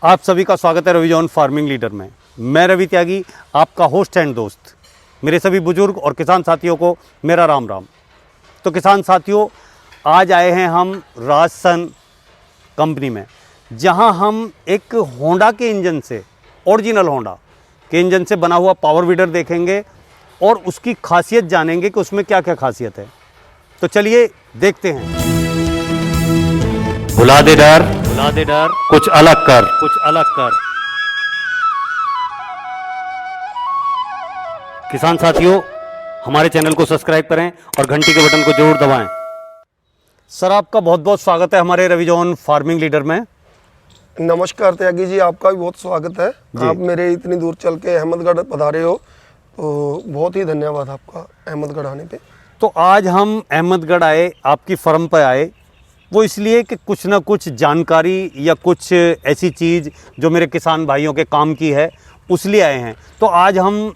आप सभी का स्वागत है रविजॉन फार्मिंग लीडर में। मैं रवि त्यागी, आपका होस्ट एंड दोस्त। मेरे सभी बुजुर्ग और किसान साथियों को मेरा राम राम। तो किसान साथियों, आज आए हैं हम राजसन कंपनी में, जहां हम एक होंडा के इंजन से, ओरिजिनल होंडा के इंजन से बना हुआ पावर वीडर देखेंगे और उसकी खासियत जानेंगे कि उसमें क्या क्या खासियत है। तो चलिए देखते हैं। भुला दे डर, कुछ अलग कर, किसान साथियों, हमारे चैनल को सब्सक्राइब करें और घंटी के बटन को जरूर दबाएं। सर, आपका बहुत बहुत स्वागत है हमारे रविजॉन फार्मिंग लीडर में। नमस्कार त्यागी जी, आपका भी बहुत स्वागत है। आप मेरे इतनी दूर चल के अहमदगढ़ पधारे हो, तो बहुत ही धन्यवाद आपका अहमदगढ़ आने पे। तो आज हम अहमदगढ़ आए, आपकी फर्म पर आए, वो इसलिए कि कुछ ना कुछ जानकारी या कुछ ऐसी चीज़ जो मेरे किसान भाइयों के काम की है, उस लिए आए हैं। तो आज हम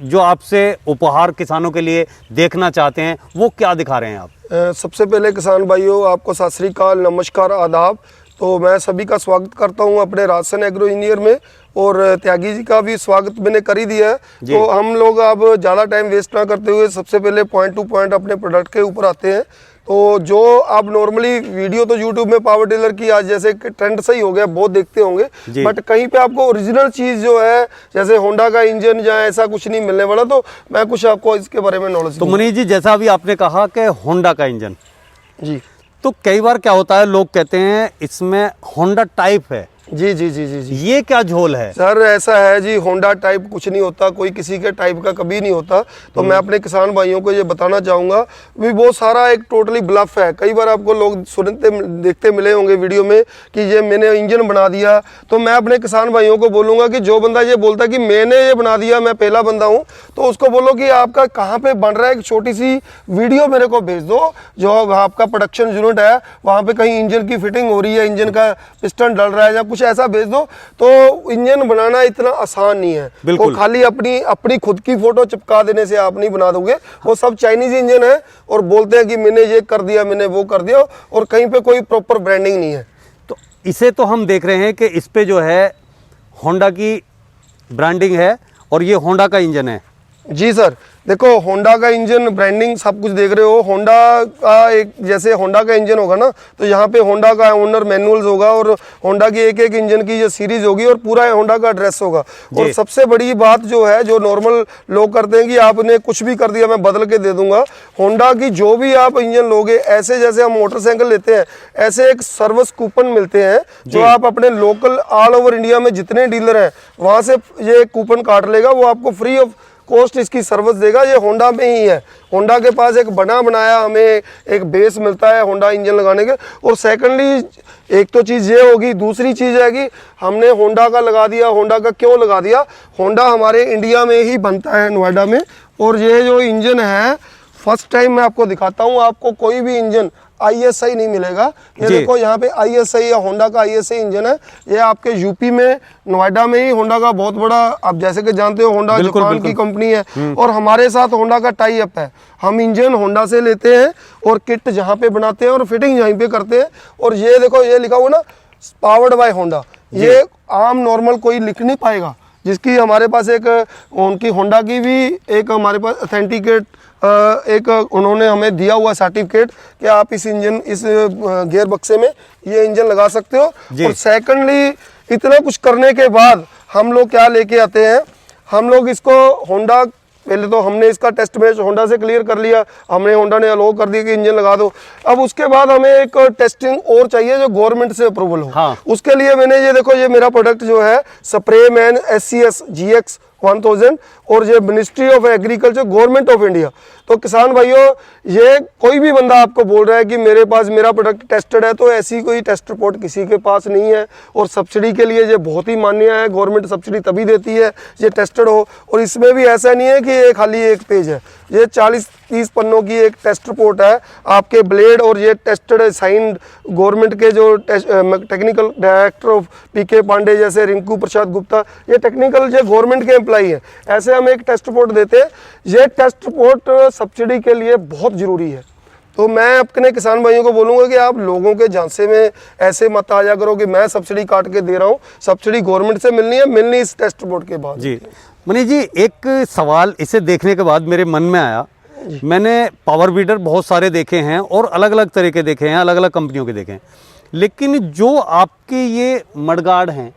जो आपसे उपहार किसानों के लिए देखना चाहते हैं, वो क्या दिखा रहे हैं आप? सबसे पहले किसान भाइयों, आपको सत श्री अकाल, नमस्कार, आदाब। तो मैं सभी का स्वागत करता हूं अपने राजसन एग्रो इंजीनियर में, और त्यागी जी का भी स्वागत मैंने कर ही दिया है। तो हम लोग अब ज़्यादा टाइम वेस्ट ना करते हुए सबसे पहले पॉइंट टू पॉइंट अपने प्रोडक्ट के ऊपर आते हैं। तो जो आप नॉर्मली वीडियो तो यूट्यूब में पावर टिलर की आज जैसे ट्रेंड सही हो गया, बहुत देखते होंगे, बट कहीं पे आपको ओरिजिनल चीज़ जो है, जैसे होंडा का इंजन या ऐसा कुछ नहीं मिलने वाला। तो मैं कुछ आपको इसके बारे में नॉलेज। तो मनीष जी, जैसा अभी आपने कहा कि होंडा का इंजन, जी, तो कई बार क्या होता है, लोग कहते हैं इसमें होंडा टाइप है। जी जी जी जी जी ये क्या झोल है? सर, ऐसा है जी, होंडा टाइप कुछ नहीं होता, कोई किसी के टाइप का कभी नहीं होता। तो मैं अपने किसान भाइयों को ये बताना चाहूँगा भी वो सारा एक टोटली ब्लफ है। कई बार आपको लोग सुनते देखते मिले होंगे वीडियो में कि ये मैंने इंजन बना दिया। तो मैं अपने किसान भाइयों को बोलूँगा कि जो बंदा ये बोलता है कि मैंने ये बना दिया, मैं पहला बंदा हूँ, तो उसको बोलो कि आपका कहाँ पर बन रहा है, एक छोटी सी वीडियो मेरे को भेज दो। जो आपका प्रोडक्शन यूनिट है, वहाँ पर कहीं इंजन की फिटिंग हो रही है, इंजन का पिस्टन डल रहा है या कुछ ऐसा भेज दो। तो इंजन बनाना इतना आसान नहीं है। वो खाली अपनी खुद की फोटो चिपका देने से आप नहीं बना दोगे। वो सब चाइनीज इंजन है और बोलते हैं कि मैंने ये कर दिया, मैंने वो कर दिया, और कहीं पे कोई प्रॉपर ब्रांडिंग नहीं है। तो इसे तो हम देख रहे हैं कि इस पे जो है होंडा की ब्रांडिंग है और ये होंडा का इंजन है। जी सर, देखो होंडा का इंजन, ब्रांडिंग सब कुछ देख रहे हो। होंडा का एक, जैसे होंडा का इंजन होगा ना, तो यहाँ पे होंडा का ओनर मैनुअल्स होगा और होंडा की एक एक इंजन की जो सीरीज होगी और पूरा होंडा का एड्रेस होगा। और सबसे बड़ी बात जो है, जो नॉर्मल लोग करते हैं कि आपने कुछ भी कर दिया, मैं बदल के दे दूंगा। होंडा की जो भी आप इंजन लोगे, ऐसे जैसे हम मोटरसाइकिल लेते हैं, ऐसे एक सर्विस कूपन मिलते हैं जो आप अपने लोकल ऑल ओवर इंडिया में जितने डीलर हैं वहाँ से ये कूपन काट लेगा, वो आपको फ्री ऑफ कॉस्ट इसकी सर्विस देगा। ये होंडा में ही है। होंडा के पास एक बना बनाया हमें एक बेस मिलता है होंडा इंजन लगाने के। और सेकंडली एक तो चीज़ ये होगी, दूसरी चीज़ है कि हमने होंडा का लगा दिया। होंडा का क्यों लगा दिया? होंडा हमारे इंडिया में ही बनता है, नोएडा में। और ये जो इंजन है, फर्स्ट टाइम मैं आपको दिखाता हूँ, आपको कोई भी इंजन ISI नहीं मिलेगा। ये देखो यहाँ पे ISI या होंडा का ISI इंजन है। ये आपके यूपी में, नोएडा में ही होंडा का बहुत बड़ा, आप जैसे कि जानते हो, होंडा जापान की कंपनी है और हमारे साथ होंडा का टाई अप है। हम इंजन होंडा से लेते हैं और किट जहाँ पे बनाते हैं और फिटिंग यहीं पे करते हैं। और ये देखो, ये लिखा हुआ ना, पावर्ड बाय होंडा। ये आम नॉर्मल कोई लिख नहीं पाएगा। जिसकी हमारे पास एक, उनकी होंडा की भी एक हमारे पास ऑथेंटिकेट एक उन्होंने हमें दिया हुआ सर्टिफिकेट कि आप इस इंजन, इस गियर बक्से में ये इंजन लगा सकते हो। और सेकंडली, इतना कुछ करने के बाद हम लोग क्या लेके आते हैं, हम लोग इसको होंडा, पहले तो हमने इसका टेस्ट मैच होंडा से क्लियर कर लिया, हमने होंडा ने अलाउ कर दिया कि इंजन लगा दो। अब उसके बाद हमें एक टेस्टिंग और चाहिए जो गवर्नमेंट से अप्रूवल हो। उसके लिए मैंने ये देखो, ये मेरा प्रोडक्ट जो है स्प्रे मैन SCS GX 1000, और ये ministry of agriculture, government of India. तो किसान भाइयों, ये कोई भी बंदा आपको बोल रहा है कि मेरे पास मेरा प्रोडक्ट टेस्टेड है, तो ऐसी कोई टेस्ट रिपोर्ट किसी के पास नहीं है। और सब्सिडी के लिए ये बहुत ही मान्य है। गवर्नमेंट सब्सिडी तभी देती है ये टेस्टेड हो। और इसमें भी ऐसा नहीं है कि ये खाली एक पेज है, ये 40-30 पन्नों की एक टेस्ट रिपोर्ट है। आपके ब्लेड, और ये टेस्टेड साइंड गवर्नमेंट के जो technical director of PK Pandey जैसे रिंकू प्रसाद गुप्ता, ये टेक्निकल जो गवर्नमेंट के एम्प्लॉई है, ऐसे हम एक टेस्ट रिपोर्ट देते हैं। ये टेस्ट रिपोर्ट सब्सिडी के लिए बहुत ज़रूरी है। तो मैं अपने किसान भाइयों को बोलूँगा कि आप लोगों के झांसे में ऐसे मत आ जा करो कि मैं सब्सिडी काट के दे रहा हूँ। सब्सिडी गवर्नमेंट से मिलनी है, मिलनी इस टेस्ट रिपोर्ट के बाद। जी मनीष जी, एक सवाल इसे देखने के बाद मेरे मन में आया। मैंने पावर वीडर बहुत सारे देखे हैं और अलग अलग तरह के देखे हैं, अलग अलग कंपनियों के देखे हैं, लेकिन जो आपके ये मडगार्ड हैं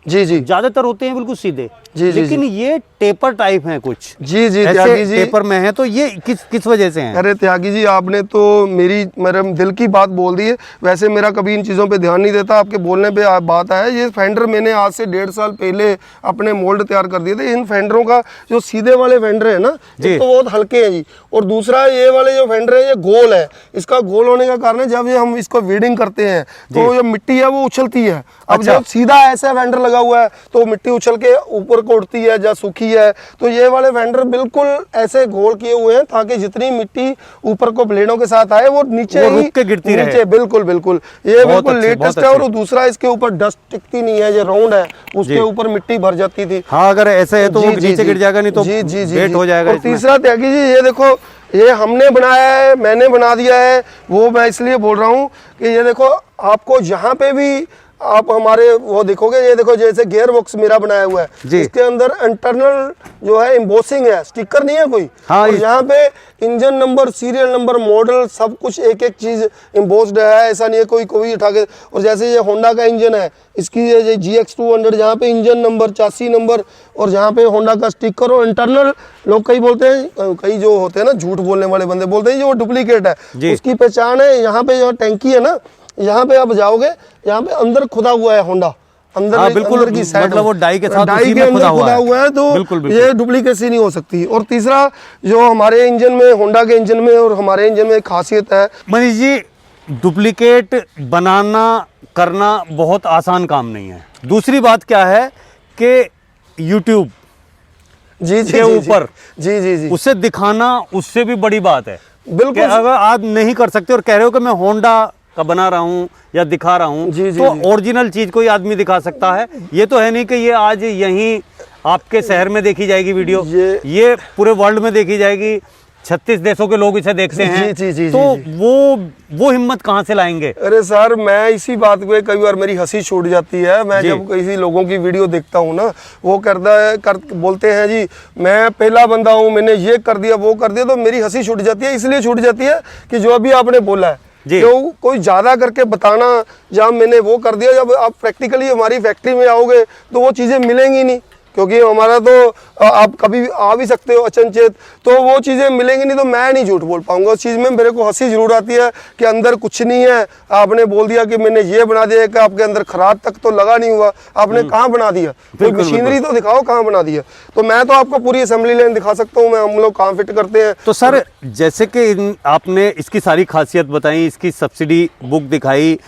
जी जी ज्यादातर होते हैं बिल्कुल सीधे, जी, जी, लेकिन ये टेपर टाइप हैं कुछ। जी जी ऐसे त्यागी जी, टेपर में है, तो ये किस वजह से हैं? अरे त्यागी जी, आपने तो मेरे दिल की बात बोल दी है। वैसे मेरा कभी इन चीज़ों पे ध्यान नहीं देता, आपके बोलने पे बात आया। ये फेंडर मैंने आज से 1.5 साल पहले अपने मोल्ड तैयार कर दिए थे। इन फेंडरों का जो सीधे वाले फेंडर है ना, एक तो बहुत हल्के हैं जी, और दूसरा ये वाले जो फेंडर है ये गोल है। इसका गोल होने का कारण है जब ये हम इसको वीडिंग करते हैं तो जो मिट्टी है वो उछलती है। अब अच्छा। जब सीधा ऐसा फेंडर लगा हुआ है तो मिट्टी उछल के ऊपर को उड़ती है या सूखी है। तो ये वाले फेंडर बिल्कुल ऐसे गोल किए हुए हैं ताकि जितनी मिट्टी ऊपर को ब्लेडों के साथ आए वो नीचे वो ही रुक के गिरती रहे। नीचे बिल्कुल बिल्कुल ये बहुत बिल्कुल अच्छे, लेटेस्ट बहुत है। और अच्छे। दूसरा इसके ऊपर डस्ट टिकती नहीं है, जो राउंड है उसके ऊपर मिट्टी भर जाती थी। हाँ, अगर ऐसे है तो वो जी, जी, नीचे जी। गिर जाएगा, नहीं तो जी, जी, जी, वेट जी। हो जाएगा और इसमें। तीसरा त्यागी जी, ये देखो, ये हमने बनाया है, मैंने बना दिया है, वो मैं इसलिए बोल रहा हूँ कि ये देखो, आपको जहाँ पे भी आप हमारे वो देखोगे, ये देखो जैसे गियर बॉक्स मेरा बनाया हुआ है, जी। इसके अंदर इंटरनल जो है एम्बोसिंग है, स्टिकर नहीं है कोई। हाँ, और यहाँ पे engine number, serial number, model, सब कुछ एक एक चीज एम्बोस्ड है। ऐसा नहीं है कोई उठा के। और जैसे ये होंडा का इंजन है, इसकी ये GX200, जहाँ पे इंजन नंबर, चासी नंबर और जहाँ पे होंडा का स्टिकर और इंटरनल, लोग कई बोलते हैं, कई जो होते हैं ना झूठ बोलने वाले बंदे बोलते हैं ये वो डुप्लीकेट है, उसकी पहचान है। यहाँ पे जो टैंकी है ना, यहाँ पे आप जाओगे, यहाँ पे अंदर खुदा हुआ है होंडा, अंदर हाँ, बिल्कुल, अंदर की साइड, मतलब वो डाई के साथ डाई उसी के में अंदर खुदा हुआ है। तो बिल्कुल, बिल्कुल। ये डुप्लीकेसी नहीं हो सकती। और तीसरा जो हमारे इंजन में, होंडा के इंजन में और हमारे इंजन में एक खासियत है। मनीष जी, डुप्लीकेट बनाना करना बहुत आसान काम नहीं है। दूसरी बात क्या है कि यूट्यूब जी जी के जी, ऊपर जी जी जी उसे दिखाना, उससे भी बड़ी बात है। बिल्कुल। कि अगर आप नहीं कर सकते और कह रहे हो कि मैं होंडा का बना रहा हूँ या दिखा रहा हूँ, जी, जी, तो जी। ओरिजिनल चीज कोई आदमी दिखा सकता है। ये तो है नहीं कि ये आज यहीं आपके शहर में देखी जाएगी वीडियो, ये पूरे वर्ल्ड में देखी जाएगी। 36 देशों के लोग इसे देखते हैं। जी, जी, जी, तो जी। वो हिम्मत कहाँ से लाएंगे? अरे सर, मैं इसी बात पे कई बार मेरी हंसी छूट जाती है। मैं जी। जब किसी लोगों की वीडियो देखता हूँ ना, वो बोलते हैं जी मैं पहला बंदा हूँ, मैंने ये कर दिया, वो कर दिया, तो मेरी हंसी छूट जाती है। इसलिए छूट जाती है कि जो अभी आपने बोला है, जी। क्यों कोई ज़्यादा करके बताना, जब मैंने वो कर दिया, जब आप प्रैक्टिकली हमारी फैक्ट्री में आओगे तो वो चीज़ें मिलेंगी नहीं, क्योंकि हमारा तो आप कभी आ भी सकते हो अचनचेत, तो वो चीज़ें मिलेंगी नहीं। तो मैं नहीं झूठ बोल पाऊंगा। उस चीज़ में मेरे को हंसी जरूर आती है कि अंदर कुछ नहीं है। आपने बोल दिया कि मैंने ये बना दिया, कि आपके अंदर खराद तक तो लगा नहीं हुआ, आपने कहाँ बना दिया? कोई मशीनरी तो दिखाओ कहाँ बना दिया। तो मैं तो आपको पूरी असेंबली लाइन दिखा सकता हूँ, हम लोग कहाँ फिट करते हैं। तो सर, जैसे कि आपने इसकी सारी खासियत बताई, इसकी सब्सिडी बुक दिखाई,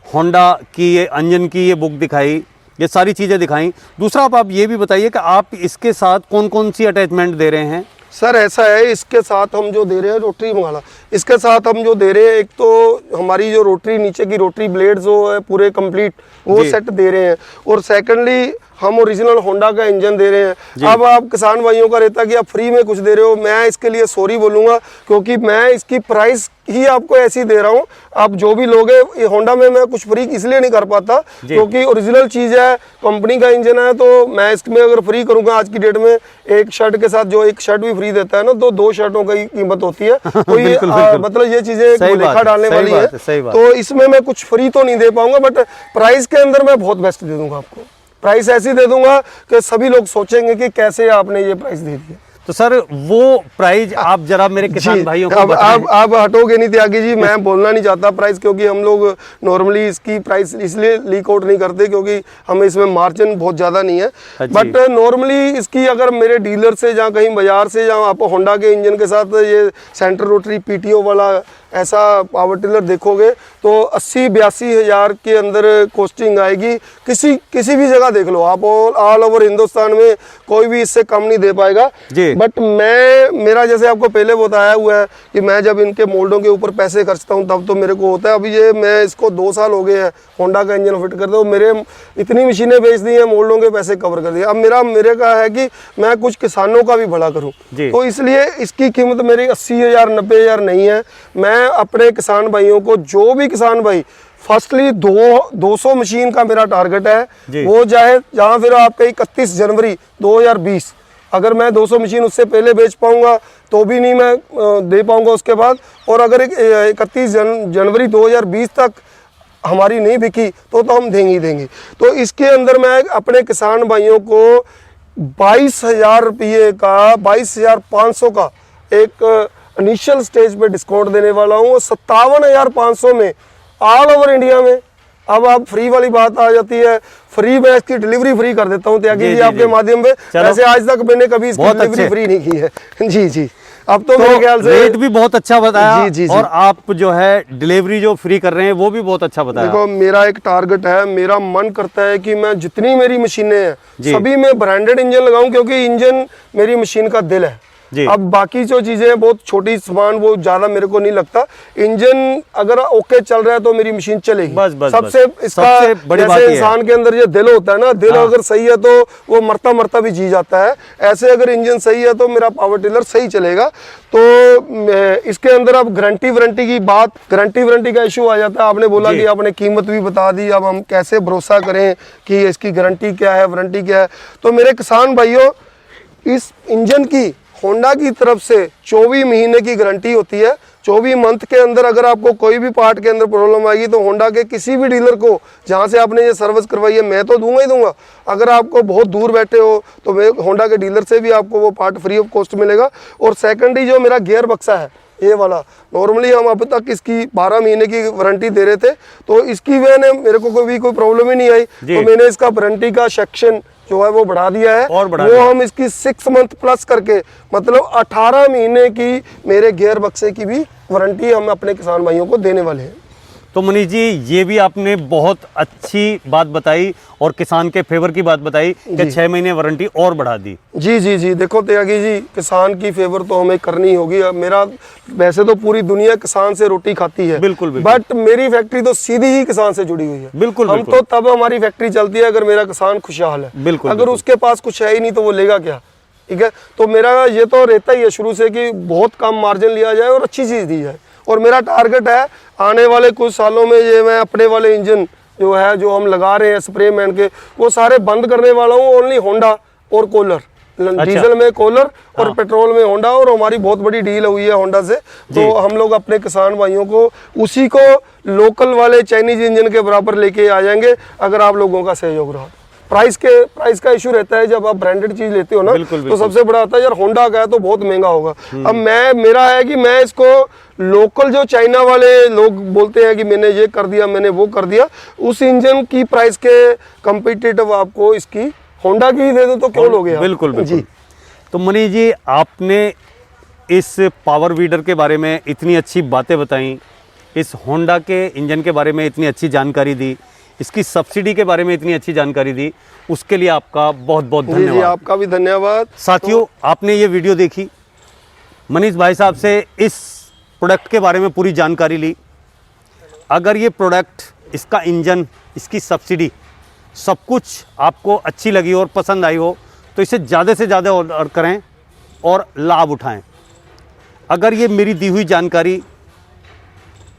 होंडा की ये इंजन की ये बुक दिखाई, ये सारी चीज़ें दिखाई। दूसरा आप ये भी बताइए कि आप इसके साथ कौन कौन सी अटैचमेंट दे रहे हैं? सर ऐसा है, इसके साथ हम जो दे रहे हैं रोटरी मंगाला, इसके साथ हम जो दे रहे हैं, एक तो हमारी जो रोटरी, नीचे की रोटरी ब्लेड जो है पूरे कंप्लीट वो सेट दे रहे हैं। और सेकंडली हम ओरिजिनल होंडा का इंजन दे रहे हैं। अब आप किसान भाइयों का रहता है कि आप फ्री में कुछ दे रहे हो, मैं इसके लिए सॉरी बोलूँगा, क्योंकि मैं इसकी प्राइस ही आपको ऐसी दे रहा हूँ। आप जो भी लोगे, ये होंडा में मैं कुछ फ्री इसलिए नहीं कर पाता क्योंकि ओरिजिनल चीज़ है, कंपनी का इंजन है। तो मैं इसमें अगर फ्री करूँगा आज की डेट में, एक शर्ट के साथ जो एक शर्ट भी फ्री देता है ना, तो 2 शर्टों की कीमत होती है। तो ये मतलब ये चीज़ें लेखा डालने वाली है। तो इसमें मैं कुछ फ्री तो नहीं दे पाऊंगा, बट प्राइस के अंदर मैं बहुत बेस्ट दे दूंगा आपको। प्राइस ऐसी दे दूंगा कि सभी लोग सोचेंगे कि कैसे आपने ये प्राइस दे दिया। तो सर, वो प्राइस आप जरा मेरे किसान भाइयों को बताएं। आप हटोगे नहीं त्यागी जी, मैं बोलना नहीं चाहता प्राइस, क्योंकि हम लोग नॉर्मली इसकी प्राइस इसलिए लीक आउट नहीं करते क्योंकि हमें इसमें मार्जिन बहुत ज़्यादा नहीं है। बट नॉर्मली इसकी अगर मेरे डीलर से, जहाँ कहीं बाजार से, जहाँ आप होंडा के इंजन के साथ ये सेंटर रोटरी PTO वाला ऐसा पावर टिलर देखोगे तो 80-82 हज़ार के अंदर कॉस्टिंग आएगी। किसी भी जगह देख लो आप, ऑल ओवर हिंदुस्तान में कोई भी इससे कम नहीं दे पाएगा। बट मेरा जैसे आपको पहले बताया हुआ है कि मैं जब इनके मोल्डों के ऊपर पैसे खर्चता हूँ तब तो मेरे को होता है। अभी ये मैं इसको 2 साल हो गए हैं होंडा का इंजन फिट करते, मेरे इतनी मशीनें बेच दी हैं, मोल्डों के पैसे कवर कर दिए। अब मेरे का है कि मैं कुछ किसानों का भी भला करूँ, तो इसलिए इसकी कीमत मेरी 80 हज़ार 90 हज़ार नहीं है। मैं मैं अपने किसान भाइयों को, जो भी किसान भाई, फर्स्टली 200 मशीन का मेरा टारगेट है। वो चाहे जहाँ फिर आपका 31 जनवरी 2020, अगर मैं 200 मशीन उससे पहले बेच पाऊंगा तो भी नहीं मैं दे पाऊंगा उसके बाद, और अगर 31 जनवरी 2020 तक हमारी नहीं बिकी तो हम देंगे ही देंगे। तो इसके अंदर मैं अपने किसान भाइयों को 22,000 रुपये का, 22,500 का एक इनिशियल स्टेज पे डिस्काउंट देने वाला हूँ। 57,500 में ऑल ओवर इंडिया में। अब आप फ्री वाली बात आ जाती है, फ्री में इसकी डिलीवरी फ्री कर देता हूँ त्यागी जी आपके माध्यम से। ऐसे आज तक मैंने कभी इसकी डिलीवरी फ्री नहीं की है। जी जी, अब तो मेरे ख्याल से रेट भी बहुत अच्छा बताया। जी, और आप जो है डिलीवरी जो फ्री कर रहे हैं वो भी बहुत अच्छा बताया। देखो, मेरा एक टारगेट है, मेरा मन करता है कि मैं जितनी मेरी मशीनें हैं सभी में ब्रांडेड इंजन लगाऊं, क्योंकि इंजन मेरी मशीन का दिल है। अब बाकी जो चीजें बहुत छोटी सामान वो ज्यादा मेरे को नहीं लगता। इंजन अगर ओके चल रहा है तो मेरी मशीन चलेगी। बस सबसे इसका बड़ी बात जैसे इंसान के अंदर जो दिल होता है ना, दिल अगर सही है तो वो मरता मरता भी जी जाता है। ऐसे अगर इंजन सही है तो मेरा पावर टिलर सही चलेगा। तो इसके अंदर अब गारंटी वारंटी की बात, गारंटी वारंटी का इशू आ जाता है। आपने बोला कि आपने कीमत भी बता दी, अब हम कैसे भरोसा करें कि इसकी गारंटी क्या है, वारंटी क्या है। तो मेरे किसान भाइयों, इस इंजन की होंडा की तरफ से 24 महीने की गारंटी होती है। 24 मंथ के अंदर अगर आपको कोई भी पार्ट के अंदर प्रॉब्लम आएगी तो होंडा के किसी भी डीलर को जहां से आपने ये सर्विस करवाई है, मैं तो दूंगा ही दूंगा। अगर आपको बहुत दूर बैठे हो तो मैं होंडा के डीलर से भी आपको वो पार्ट फ्री ऑफ कॉस्ट मिलेगा। और सेकेंडरी जो मेरा गियर बक्सा है ये वाला, नॉर्मली हम अब तक इसकी 12 महीने की वारंटी दे रहे थे, तो इसकी वजह मेरे को कोई प्रॉब्लम ही नहीं आई। तो मैंने इसका वारंटी का सेक्शन जो है वो बढ़ा दिया है, और वो हम इसकी 6 मंथ प्लस करके, मतलब 18 महीने की मेरे गियर बक्से की भी वारंटी हम अपने किसान भाइयों को देने वाले हैं। तो मनीष जी, ये भी आपने बहुत अच्छी बात बताई और किसान के फेवर की बात बताई कि 6 महीने वारंटी और बढ़ा दी। जी जी जी, देखो त्यागी जी, किसान की फेवर तो हमें करनी होगी। अब मेरा वैसे तो पूरी दुनिया किसान से रोटी खाती है, बिल्कुल, बिल्कुल। बट मेरी फैक्ट्री तो सीधी ही किसान से जुड़ी हुई है। बिल्कुल, हम तो तब हमारी फैक्ट्री चलती है अगर मेरा किसान खुशहाल है। बिल्कुल, अगर उसके पास कुछ है ही नहीं तो वो लेगा क्या? ठीक है, तो मेरा ये तो रहता ही है शुरू से कि बहुत कम मार्जिन लिया जाए और अच्छी चीज दी जाए। और मेरा टारगेट है आने वाले कुछ सालों में ये मैं अपने वाले इंजन जो है, जो हम लगा रहे हैं स्प्रे मैन के, वो सारे बंद करने वाला हूँ। ओनली होंडा और कोलर, डीजल में कोलर और पेट्रोल में होंडा। और हमारी बहुत बड़ी डील हुई है होंडा से, तो हम लोग अपने किसान भाइयों को उसी को लोकल वाले चाइनीज इंजन के बराबर लेके आ जाएंगे अगर आप लोगों का सहयोग रहा। प्राइस का इशू रहता है, जब आप ब्रांडेड चीज लेते हो ना, तो सबसे बड़ा आता है यार होंडा का है तो बहुत महंगा होगा। अब मेरा है कि मैं इसको लोकल जो चाइना वाले लोग बोलते हैं कि मैंने ये कर दिया, मैंने वो कर दिया, उस इंजन की प्राइस के कंपिटिटिव आपको इसकी होंडा की ही दे दो तो क्यों लोगे आप? बिल्कुल जी। तो मनीष जी, आपने इस पावर वीडर के बारे में इतनी अच्छी बातें बताई, इस होंडा के इंजन के बारे में इतनी अच्छी जानकारी दी, इसकी सब्सिडी के बारे में इतनी अच्छी जानकारी दी, उसके लिए आपका बहुत बहुत धन्यवाद। जी, आपका भी धन्यवाद। साथियों, आपने ये वीडियो देखी, मनीष भाई साहब से इस प्रोडक्ट के बारे में पूरी जानकारी ली। अगर ये प्रोडक्ट, इसका इंजन, इसकी सब्सिडी, सब कुछ आपको अच्छी लगी और पसंद आई हो तो इसे ज़्यादा से ज़्यादा ऑर्डर करें और लाभ उठाएं। अगर ये मेरी दी हुई जानकारी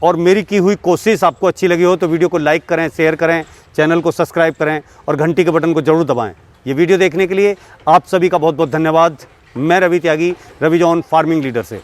और मेरी की हुई कोशिश आपको अच्छी लगी हो तो वीडियो को लाइक करें, शेयर करें, चैनल को सब्सक्राइब करें और घंटी के बटन को जरूर दबाएं। ये वीडियो देखने के लिए आप सभी का बहुत बहुत धन्यवाद। मैं रवि त्यागी, रवि जॉन फार्मिंग लीडर से।